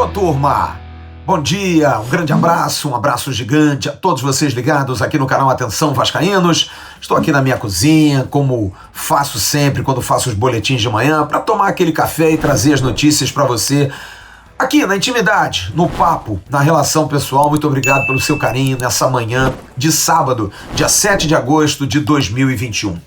Alô, turma! Bom dia, um grande abraço, um abraço gigante a todos vocês ligados aqui no canal Atenção Vascaínos. Estou aqui na minha cozinha, como faço sempre quando faço os boletins de manhã, para tomar aquele café e trazer as notícias para você aqui na intimidade, no papo, na relação pessoal. Muito obrigado pelo seu carinho nessa manhã de sábado, dia 7 de agosto de 2021.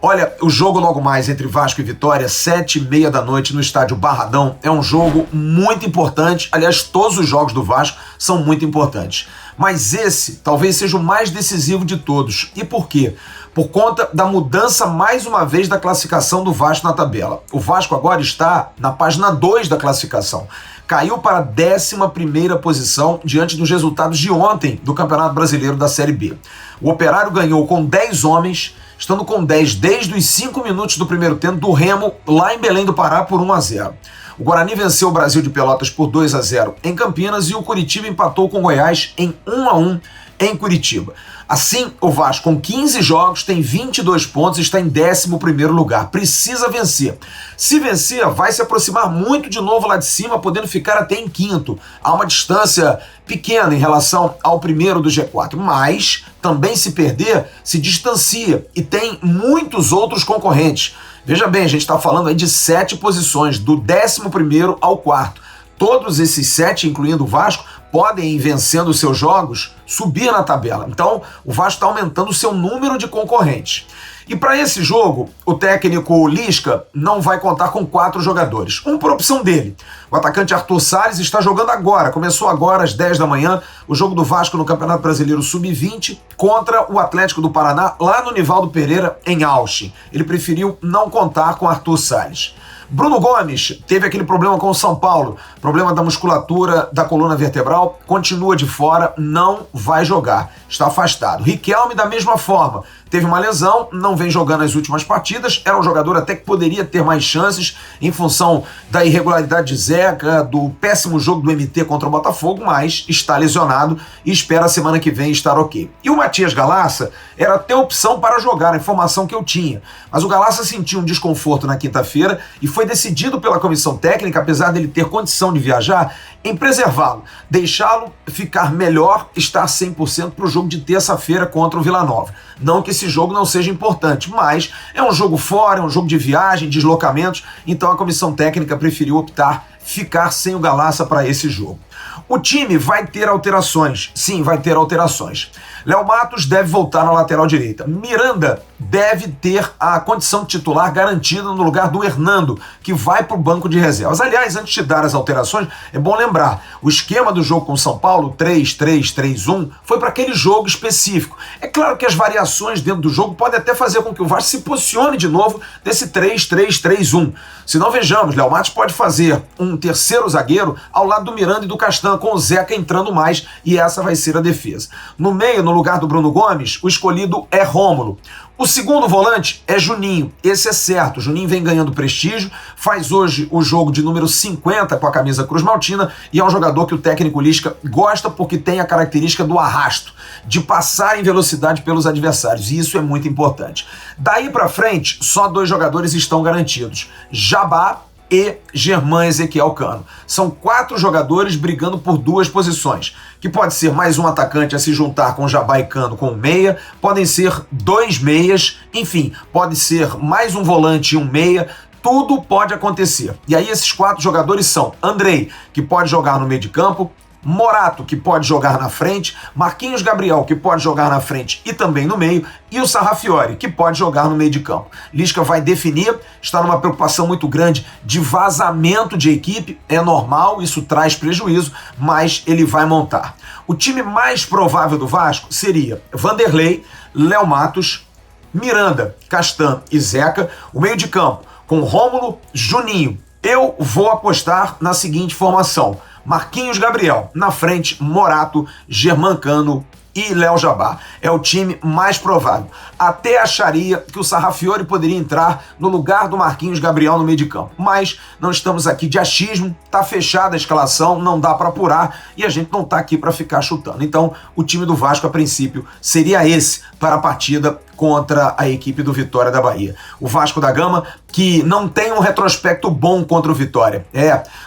Olha, o jogo logo mais entre Vasco e Vitória, 7h30 da noite no estádio Barradão, é um jogo muito importante. Aliás, todos os jogos do Vasco são muito importantes. Mas esse talvez seja o mais decisivo de todos. E por quê? Por conta da mudança, mais uma vez, da classificação do Vasco na tabela. O Vasco agora está na página 2 da classificação. Caiu para a 11ª posição diante dos resultados de ontem do Campeonato Brasileiro da Série B. O Operário ganhou com 10 homens, estando com 10 desde os 5 minutos do primeiro tempo do Remo, lá em Belém do Pará, por 1-0. O Guarani venceu o Brasil de Pelotas por 2-0 em Campinas e o Curitiba empatou com o Goiás em 1-1 em Curitiba. Assim, o Vasco, com 15 jogos, tem 22 pontos e está em 11º lugar. Precisa vencer. Se vencer, vai se aproximar muito de novo lá de cima, podendo ficar até em 5º. Há uma distância pequena em relação ao primeiro do G4, mas também, se perder, se distancia e tem muitos outros concorrentes. Veja bem, a gente está falando aí de 7 posições, do 11º ao 4º. Todos esses 7, incluindo o Vasco, podem, ir vencendo os seus jogos, subir na tabela. Então, o Vasco está aumentando o seu número de concorrentes. E para esse jogo, o técnico Lisca não vai contar com 4 jogadores. Um por opção dele. O atacante Arthur Salles está jogando agora. Começou agora às 10 da manhã o jogo do Vasco no Campeonato Brasileiro Sub-20 contra o Atlético do Paraná, lá no Nivaldo Pereira, em Auschwitz. Ele preferiu não contar com Arthur Salles. Bruno Gomes teve aquele problema com o São Paulo, problema da musculatura da coluna vertebral, continua de fora, não vai jogar, está afastado. Riquelme da mesma forma, teve uma lesão, não vem jogando as últimas partidas, era um jogador até que poderia ter mais chances em função da irregularidade de Zeca, do péssimo jogo do MT contra o Botafogo, mas está lesionado e espera a semana que vem estar ok. E o Matias Galaça era até opção para jogar, a informação que eu tinha, mas o Galaça sentiu um desconforto na quinta-feira e foi decidido pela comissão técnica, apesar dele ter condição de viajar, em preservá-lo, deixá-lo ficar melhor, estar 100% para o jogo de terça-feira contra o Vila Nova. Não que esse jogo não seja importante, mas é um jogo fora, é um jogo de viagem, deslocamentos, então a comissão técnica preferiu optar ficar sem o Galaça para esse jogo. O time vai ter alterações, sim, vai ter alterações. Léo Matos deve voltar na lateral direita. Miranda deve ter a condição de titular garantida no lugar do Hernando, que vai para o banco de reservas. Aliás, antes de dar as alterações, é bom lembrar, o esquema do jogo com o São Paulo, 3-3-3-1, foi para aquele jogo específico. É claro que as variações dentro do jogo podem até fazer com que o Vasco se posicione de novo desse 3-3-3-1. Se não, vejamos, Léo Matos pode fazer um terceiro zagueiro ao lado do Miranda e do Castan, com o Zeca entrando mais, e essa vai ser a defesa. No meio, no lugar do Bruno Gomes, o escolhido é Rômulo. O segundo volante é Juninho, esse é certo, Juninho vem ganhando prestígio, faz hoje o jogo de número 50 com a camisa Cruz Maltina e é um jogador que o técnico Lisca gosta porque tem a característica do arrasto, de passar em velocidade pelos adversários, e isso é muito importante. Daí para frente, só 2 jogadores estão garantidos, Jabá e Germán Ezequiel Cano. São 4 jogadores brigando por 2 posições, que pode ser mais um atacante a se juntar com Jabá e Cano com um meia, podem ser 2 meias, enfim, pode ser mais um volante e um meia, tudo pode acontecer. E aí esses 4 jogadores são Andrei, que pode jogar no meio de campo, Morato, que pode jogar na frente, Marquinhos Gabriel, que pode jogar na frente e também no meio, e o Sarrafiori, que pode jogar no meio de campo. Lisca vai definir, está numa preocupação muito grande de vazamento de equipe, é normal, isso traz prejuízo, mas ele vai montar. O time mais provável do Vasco seria Vanderlei, Léo Matos, Miranda, Castan e Zeca, o meio de campo com Rômulo, Juninho. Eu vou apostar na seguinte formação: Marquinhos Gabriel, na frente Morato, Germán Cano e Léo Jabá. É o time mais provável. Até acharia que o Sarrafiori poderia entrar no lugar do Marquinhos Gabriel no meio de campo. Mas não estamos aqui de achismo, tá fechada a escalação, não dá para apurar e a gente não tá aqui para ficar chutando. Então, o time do Vasco, a princípio, seria esse para a partida contra a equipe do Vitória da Bahia. O Vasco da Gama, que não tem um retrospecto bom contra o Vitória.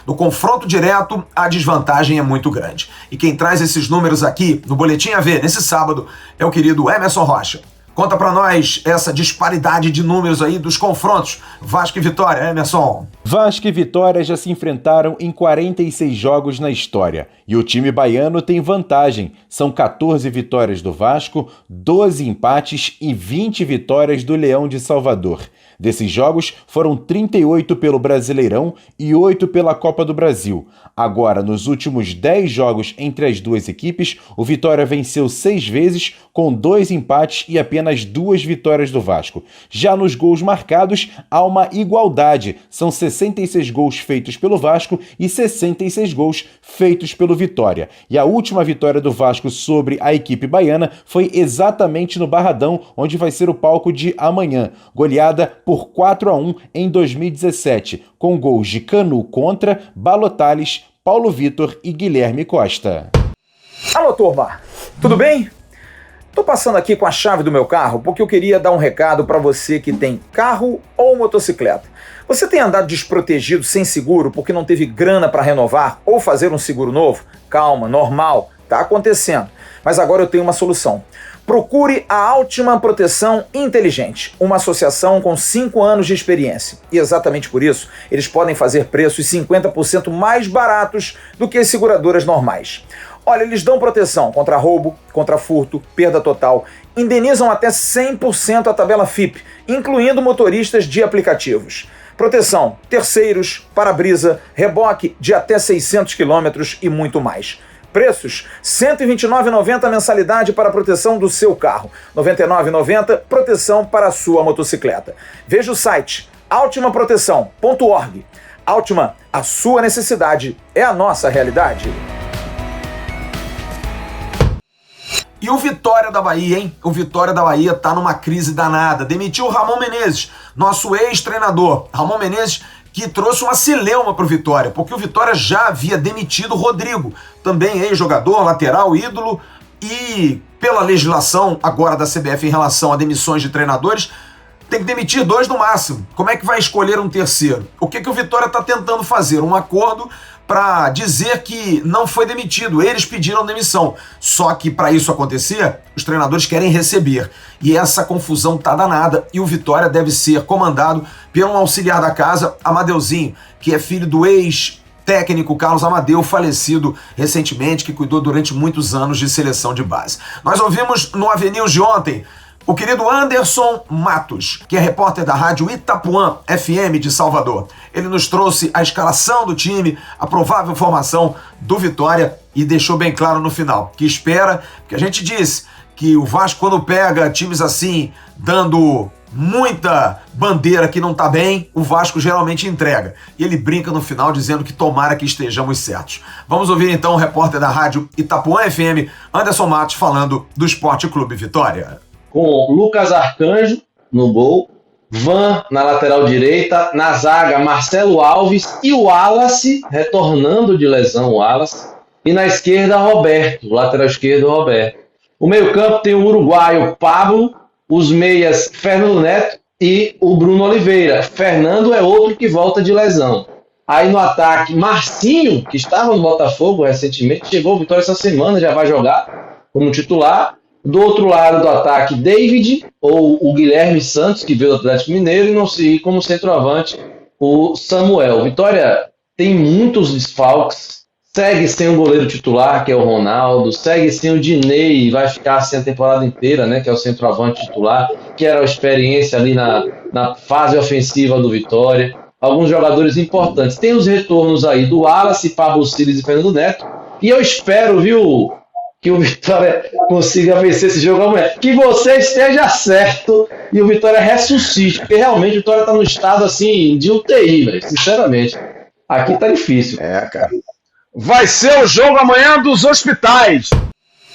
No confronto direto, a desvantagem é muito grande. E quem traz esses números aqui no Boletim AV, nesse sábado, é o querido Emerson Rocha. Conta pra nós essa disparidade de números aí dos confrontos Vasco e Vitória, Emerson. Vasco e Vitória já se enfrentaram em 46 jogos na história. E o time baiano tem vantagem. São 14 vitórias do Vasco, 12 empates e 20 vitórias do Leão de Salvador. Desses jogos, foram 38 pelo Brasileirão e 8 pela Copa do Brasil. Agora, nos últimos 10 jogos entre as duas equipes, o Vitória venceu 6 vezes, com 2 empates e apenas 2 vitórias do Vasco. Já nos gols marcados, há uma igualdade. São 66 gols feitos pelo Vasco e 66 gols feitos pelo Vitória. E a última vitória do Vasco sobre a equipe baiana foi exatamente no Barradão, onde vai ser o palco de amanhã. Goleada por 4-1 em 2017, com gols de Canu contra, Balotelli, Paulo Vitor e Guilherme Costa. Alô, turma, tudo bem? Tô passando aqui com a chave do meu carro porque eu queria dar um recado para você que tem carro ou motocicleta. Você tem andado desprotegido sem seguro porque não teve grana para renovar ou fazer um seguro novo? Calma, normal, tá acontecendo. Mas agora eu tenho uma solução. Procure a Altiman Proteção Inteligente, uma associação com 5 anos de experiência. E exatamente por isso, eles podem fazer preços 50% mais baratos do que as seguradoras normais. Olha, eles dão proteção contra roubo, contra furto, perda total, indenizam até 100% a tabela FIP, incluindo motoristas de aplicativos. Proteção, terceiros, para-brisa, reboque de até 600 km e muito mais. Preços: R$ 129,90 a mensalidade para a proteção do seu carro, R$ 99,90 proteção para a sua motocicleta. Veja o site altimanproteção.org. Altiman, a sua necessidade é a nossa realidade. E o Vitória da Bahia, hein? O Vitória da Bahia tá numa crise danada. Demitiu o Ramon Menezes, nosso ex-treinador. Ramon Menezes, que trouxe uma celeuma pro Vitória, porque o Vitória já havia demitido o Rodrigo, também ex-jogador, lateral, ídolo, e pela legislação agora da CBF em relação a demissões de treinadores, tem que demitir 2 no máximo. Como é que vai escolher um terceiro? O que o Vitória está tentando fazer? Um acordo para dizer que não foi demitido, eles pediram demissão. Só que para isso acontecer, os treinadores querem receber. E essa confusão tá danada, e o Vitória deve ser comandado por um auxiliar da casa, Amadeuzinho, que é filho do ex-técnico Carlos Amadeu, falecido recentemente, que cuidou durante muitos anos de seleção de base. Nós ouvimos no AVNews de ontem o querido Anderson Matos, que é repórter da rádio Itapuã FM de Salvador. Ele nos trouxe a escalação do time, a provável formação do Vitória e deixou bem claro no final que espera, porque a gente disse que o Vasco, quando pega times assim, dando muita bandeira que não tá bem, o Vasco geralmente entrega. E ele brinca no final dizendo que tomara que estejamos certos. Vamos ouvir então o repórter da rádio Itapuã FM, Anderson Matos, falando do Sport Clube Vitória. Com Lucas Arcanjo no gol, Van na lateral direita, na zaga Marcelo Alves e o Wallace, retornando de lesão o Wallace, e na esquerda Roberto, lateral esquerdo Roberto. O meio-campo tem o uruguaio Pablo, os meias Fernando Neto e o Bruno Oliveira. Fernando é outro que volta de lesão. Aí no ataque, Marcinho, que estava no Botafogo recentemente, chegou ao Vitória essa semana, já vai jogar como titular. Do outro lado do ataque, David, ou o Guilherme Santos, que veio do Atlético Mineiro, e não sei, como centroavante, o Samuel. Vitória tem muitos desfalques, segue sem o goleiro titular, que é o Ronaldo, segue sem o Dinei, vai ficar sem a temporada inteira, né, que é o centroavante titular, que era a experiência ali na fase ofensiva do Vitória. Alguns jogadores importantes. Tem os retornos aí do Wallace, Pablo Siles e Fernando Neto, e eu espero, viu, que o Vitória consiga vencer esse jogo amanhã. Que você esteja certo e o Vitória ressuscite. Porque realmente o Vitória está no estado assim de UTI, velho. Sinceramente. Aqui tá difícil. Cara. Vai ser o jogo amanhã dos hospitais.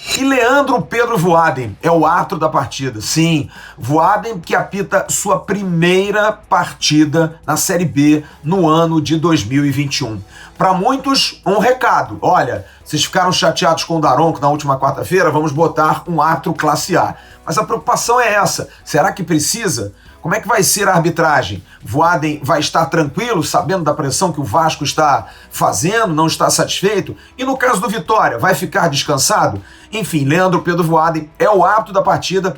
E Leandro Pedro Voaden é o árbitro da partida. Sim, Voaden que apita sua primeira partida na Série B no ano de 2021. Para muitos, um recado. Olha, vocês ficaram chateados com o Daronco na última quarta-feira, vamos botar um árbitro classe A. Mas a preocupação é essa. Será que precisa? Como é que vai ser a arbitragem? Voaden vai estar tranquilo, sabendo da pressão que o Vasco está fazendo, não está satisfeito? E no caso do Vitória, vai ficar descansado? Enfim, Leandro Pedro Voaden é o árbitro da partida,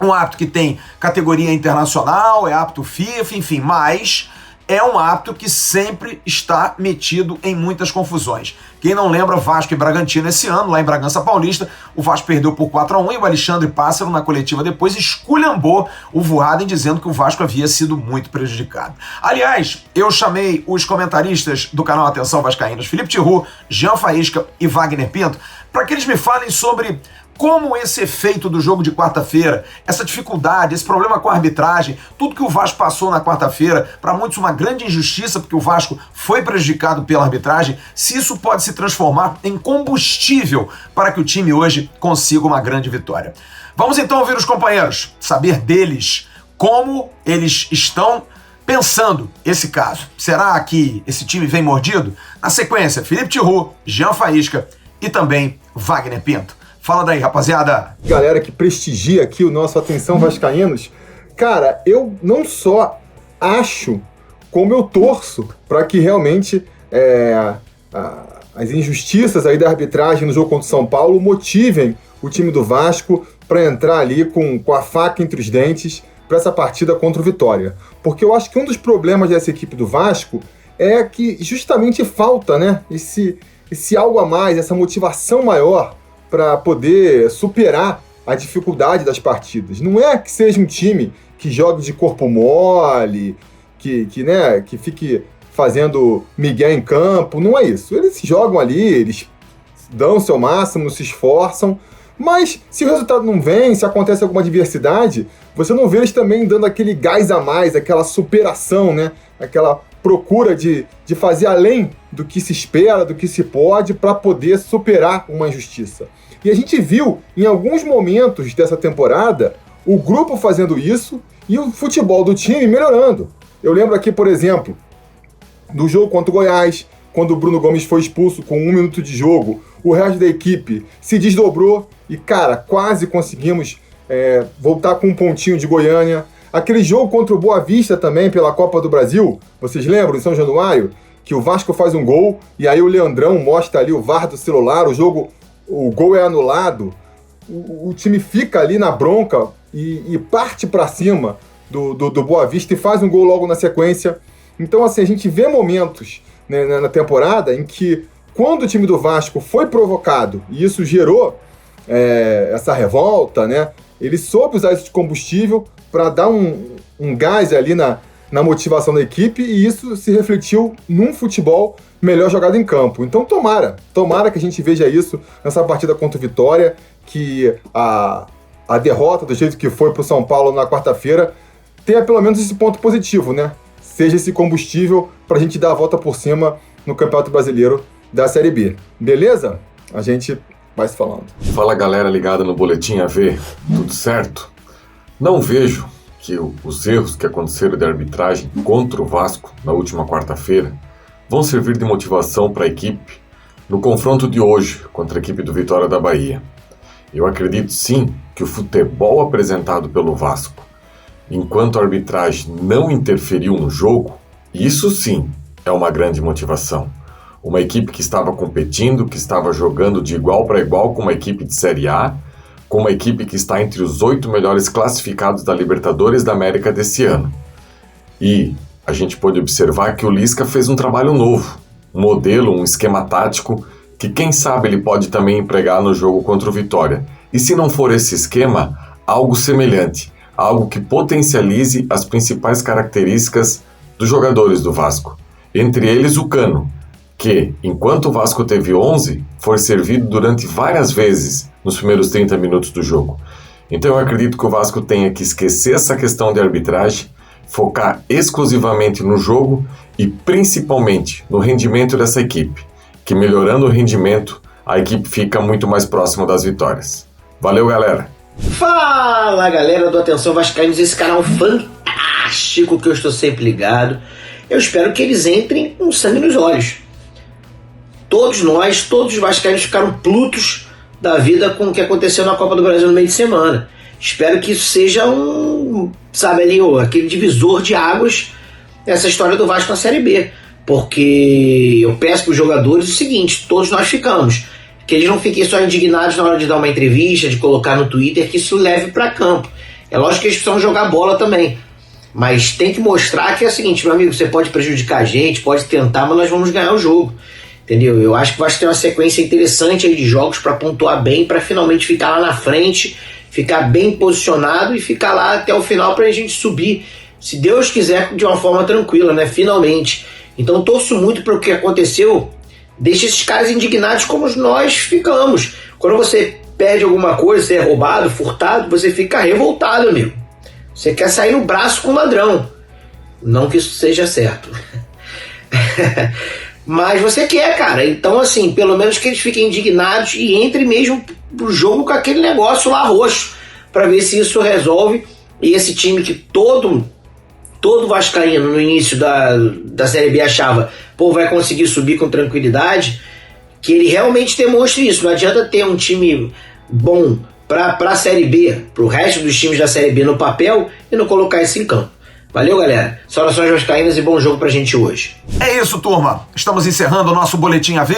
um árbitro que tem categoria internacional, é árbitro FIFA, enfim, mas é um árbitro que sempre está metido em muitas confusões. Quem não lembra, Vasco e Bragantino esse ano, lá em Bragança Paulista, o Vasco perdeu por 4-1 e o Alexandre Pássaro, na coletiva depois, esculhambou o Voaden, dizendo que o Vasco havia sido muito prejudicado. Aliás, eu chamei os comentaristas do canal Atenção Vascaínos, Felipe Tiru, Jean Faísca e Wagner Pinto, para que eles me falem sobre como esse efeito do jogo de quarta-feira, essa dificuldade, esse problema com a arbitragem, tudo que o Vasco passou na quarta-feira, para muitos uma grande injustiça, porque o Vasco foi prejudicado pela arbitragem, se isso pode se transformar em combustível para que o time hoje consiga uma grande vitória. Vamos então ouvir os companheiros, saber deles como eles estão pensando esse caso. Será que esse time vem mordido? Na sequência, Felipe Tiru, Jean Faísca e também Wagner Pinto. Fala daí, rapaziada. Galera que prestigia aqui o nosso Atenção Vascaínos, cara, eu não só acho, como eu torço para que realmente as injustiças aí da arbitragem no jogo contra o São Paulo motivem o time do Vasco para entrar ali com a faca entre os dentes para essa partida contra o Vitória. Porque eu acho que um dos problemas dessa equipe do Vasco é que justamente falta, né, esse algo a mais, essa motivação maior para poder superar a dificuldade das partidas. Não é que seja um time que jogue de corpo mole, que fique fazendo migué em campo, não é isso. Eles jogam ali, eles dão o seu máximo, se esforçam, mas se o resultado não vem, se acontece alguma adversidade, você não vê eles também dando aquele gás a mais, aquela superação, né? Aquela procura de fazer além do que se espera, do que se pode, para poder superar uma injustiça. E a gente viu, em alguns momentos dessa temporada, o grupo fazendo isso e o futebol do time melhorando. Eu lembro aqui, por exemplo, do jogo contra o Goiás, quando o Bruno Gomes foi expulso com 1 minuto de jogo, o resto da equipe se desdobrou e, cara, quase conseguimos voltar com um pontinho de Goiânia. Aquele jogo contra o Boa Vista também, pela Copa do Brasil, vocês lembram, em São Januário, que o Vasco faz um gol e aí o Leandrão mostra ali o VAR do celular, o gol é anulado, o time fica ali na bronca e parte para cima do Boa Vista e faz um gol logo na sequência. Então, assim, a gente vê momentos, né, na temporada em que, quando o time do Vasco foi provocado e isso gerou essa revolta, né, ele soube usar isso de combustível para dar um gás ali na motivação da equipe, e isso se refletiu num futebol melhor jogado em campo. Então tomara que a gente veja isso nessa partida contra o Vitória, que a derrota do jeito que foi pro São Paulo na quarta-feira tenha pelo menos esse ponto positivo, né? Seja esse combustível pra gente dar a volta por cima no Campeonato Brasileiro da Série B. Beleza? A gente vai se falando. Fala, galera ligada no Boletim AV, tudo certo? Não vejo que os erros que aconteceram de arbitragem contra o Vasco na última quarta-feira vão servir de motivação para a equipe no confronto de hoje contra a equipe do Vitória da Bahia. Eu acredito sim que o futebol apresentado pelo Vasco, enquanto a arbitragem não interferiu no jogo, isso sim é uma grande motivação. Uma equipe que estava competindo, que estava jogando de igual para igual com uma equipe de Série A, com uma equipe que está entre os 8 melhores classificados da Libertadores da América desse ano. E a gente pôde observar que o Lisca fez um trabalho novo, um modelo, um esquema tático, que quem sabe ele pode também empregar no jogo contra o Vitória. E se não for esse esquema, algo semelhante, algo que potencialize as principais características dos jogadores do Vasco. Entre eles o Cano, que, enquanto o Vasco teve 11, foi servido durante várias vezes nos primeiros 30 minutos do jogo. Então eu acredito que o Vasco tenha que esquecer essa questão de arbitragem, focar exclusivamente no jogo e principalmente no rendimento dessa equipe, que melhorando o rendimento, a equipe fica muito mais próxima das vitórias. Valeu, galera! Fala, galera do Atenção Vascaínos, esse canal fantástico que eu estou sempre ligado. Eu espero que eles entrem com sangue nos olhos. Todos os vascaínos ficaram plutos da vida com o que aconteceu na Copa do Brasil no meio de semana. Espero que isso seja aquele divisor de águas nessa história do Vasco na Série B. Porque eu peço para os jogadores o seguinte, todos nós ficamos, que eles não fiquem só indignados na hora de dar uma entrevista, de colocar no Twitter, que isso leve para campo. É lógico que eles precisam jogar bola também, mas tem que mostrar que é o seguinte, meu amigo, você pode prejudicar a gente, pode tentar, mas nós vamos ganhar o jogo. Entendeu? Eu acho que vai ter uma sequência interessante aí de jogos para pontuar bem, para finalmente ficar lá na frente, ficar bem posicionado e ficar lá até o final para a gente subir, se Deus quiser, de uma forma tranquila, né? Finalmente. Então torço muito para o que aconteceu, deixa esses caras indignados como nós ficamos. Quando você perde alguma coisa, você é roubado, furtado, você fica revoltado, amigo. Você quer sair no braço com o ladrão. Não que isso seja certo. Mas você quer, cara. Então, assim, pelo menos que eles fiquem indignados e entrem mesmo pro jogo com aquele negócio lá roxo, para ver se isso resolve. E esse time que todo vascaíno no início da Série B achava, vai conseguir subir com tranquilidade, que ele realmente demonstre isso. Não adianta ter um time bom para a Série B, pro resto dos times da Série B no papel e não colocar isso em campo. Valeu, galera. Saudações vascaínas e bom jogo pra gente hoje. É isso, turma. Estamos encerrando o nosso Boletim AV.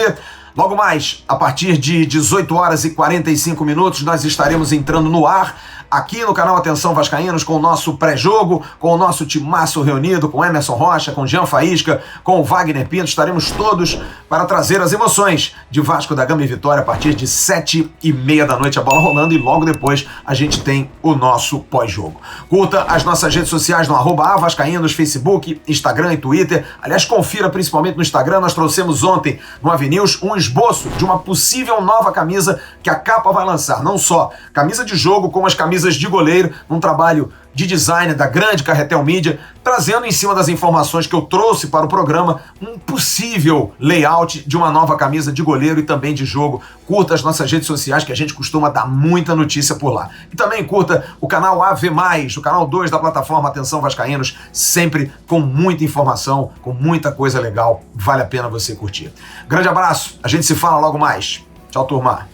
Logo mais, a partir de 18 horas e 45 minutos, nós estaremos entrando no ar aqui no canal Atenção Vascaínos com o nosso pré-jogo, com o nosso timaço reunido, com Emerson Rocha, com Jean Faísca, com o Wagner Pinto. Estaremos todos para trazer as emoções de Vasco da Gama e Vitória a partir de 7h30 da noite, a bola rolando, e logo depois a gente tem o nosso pós-jogo. Curta as nossas redes sociais no @avascaínos, Facebook, Instagram e Twitter. Aliás, confira principalmente no Instagram. Nós trouxemos ontem no Avenews um esboço de uma possível nova camisa que a Capa vai lançar. Não só camisa de jogo, como as camisas de goleiro, num trabalho de design da grande Carretel Mídia, trazendo em cima das informações que eu trouxe para o programa um possível layout de uma nova camisa de goleiro e também de jogo. Curta as nossas redes sociais, que a gente costuma dar muita notícia por lá. E também curta o canal AV+, o canal 2 da plataforma Atenção Vascaínos, sempre com muita informação, com muita coisa legal. Vale a pena você curtir. Grande abraço, a gente se fala logo mais. Tchau, turma.